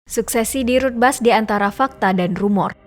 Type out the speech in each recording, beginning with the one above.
Suksesi di Rutbas di antara fakta dan rumor.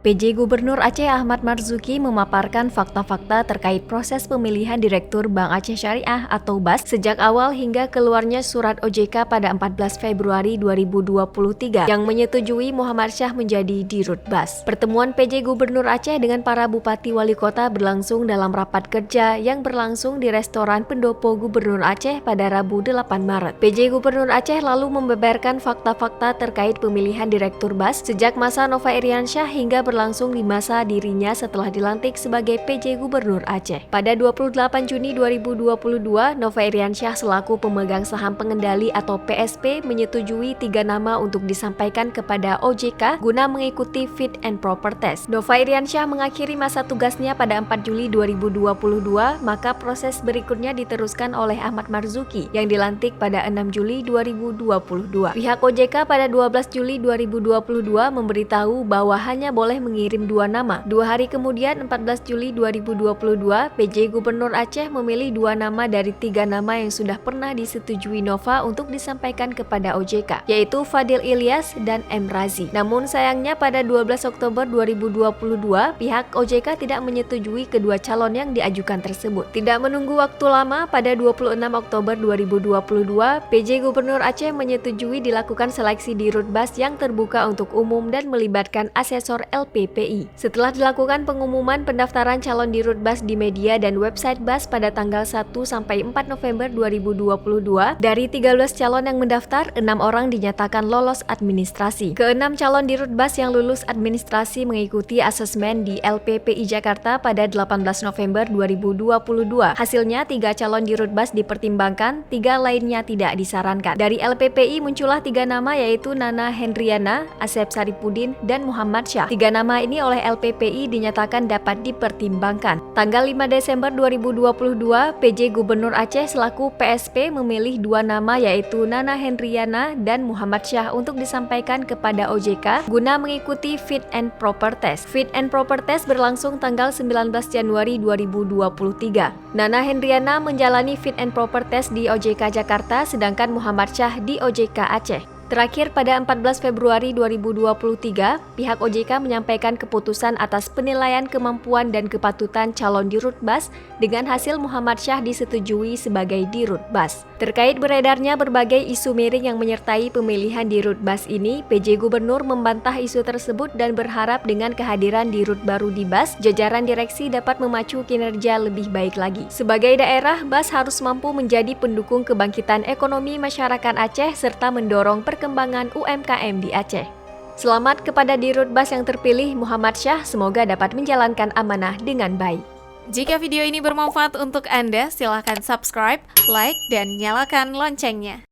PJ Gubernur Aceh Ahmad Marzuki memaparkan fakta-fakta terkait proses pemilihan Direktur Bank Aceh Syariah atau BAS sejak awal hingga keluarnya surat OJK pada 14 Februari 2023 yang menyetujui Muhammad Syah menjadi Dirut BAS. Pertemuan PJ Gubernur Aceh dengan para Bupati Wali Kota berlangsung dalam rapat kerja yang berlangsung di Restoran Pendopo Gubernur Aceh pada Rabu 8 Maret. PJ Gubernur Aceh lalu membeberkan fakta-fakta terkait pemilihan Direktur BAS sejak masa Nova Iriansyah hingga berlangsung di masa dirinya setelah dilantik sebagai PJ Gubernur Aceh. Pada 28 Juni 2022, Nova Iriansyah selaku pemegang saham pengendali atau PSP menyetujui 3 nama untuk disampaikan kepada OJK guna mengikuti fit and proper test. Nova Iriansyah mengakhiri masa tugasnya pada 4 Juli 2022, maka proses berikutnya diteruskan oleh Ahmad Marzuki yang dilantik pada 6 Juli 2022. Pihak OJK pada 12 Juli 2022 memberitahu bahwa hanya boleh mengirim 2 nama. 2 hari kemudian, 14 Juli 2022, PJ Gubernur Aceh memilih 2 nama dari 3 nama yang sudah pernah disetujui Nova untuk disampaikan kepada OJK, yaitu Fadil Ilyas dan M. Razi. Namun sayangnya pada 12 Oktober 2022, pihak OJK tidak menyetujui kedua calon yang diajukan tersebut. Tidak menunggu waktu lama, pada 26 Oktober 2022, PJ Gubernur Aceh menyetujui dilakukan seleksi di Rutbas yang terbuka untuk umum dan melibatkan asesor LPPI. Setelah dilakukan pengumuman pendaftaran calon di Rutbas di media dan website BAS pada tanggal 1 sampai 4 November 2022, dari 13 calon yang mendaftar, 6 orang dinyatakan lolos administrasi. Ke-6 calon di Rutbas yang lulus administrasi mengikuti asesmen di LPPI Jakarta pada 18 November 2022. Hasilnya 3 calon di Rutbas dipertimbangkan, 3 lainnya tidak disarankan. Dari LPPI muncullah 3 nama yaitu Nana Hendriana, Asep Saripudin, dan Muhammad Syah. 3 nama ini oleh LPPI dinyatakan dapat dipertimbangkan. Tanggal 5 Desember 2022, PJ Gubernur Aceh selaku PSP memilih 2 nama yaitu Nana Hendriana dan Muhammad Syah untuk disampaikan kepada OJK guna mengikuti fit and proper test. Fit and proper test berlangsung tanggal 19 Januari 2023. Nana Hendriana menjalani fit and proper test di OJK Jakarta sedangkan Muhammad Syah di OJK Aceh. Terakhir pada 14 Februari 2023, pihak OJK menyampaikan keputusan atas penilaian kemampuan dan kepatutan calon Dirut BAS dengan hasil Muhammad Syah disetujui sebagai Dirut BAS. Terkait beredarnya berbagai isu miring yang menyertai pemilihan Dirut BAS ini, PJ Gubernur membantah isu tersebut dan berharap dengan kehadiran Dirut baru di BAS, jajaran direksi dapat memacu kinerja lebih baik lagi. Sebagai daerah, BAS harus mampu menjadi pendukung kebangkitan ekonomi masyarakat Aceh serta mendorong perkembangan UMKM di Aceh. Selamat kepada Dirut BAS yang terpilih Muhammad Syah, semoga dapat menjalankan amanah dengan baik. Jika video ini bermanfaat untuk Anda, silakan subscribe, like, dan nyalakan loncengnya.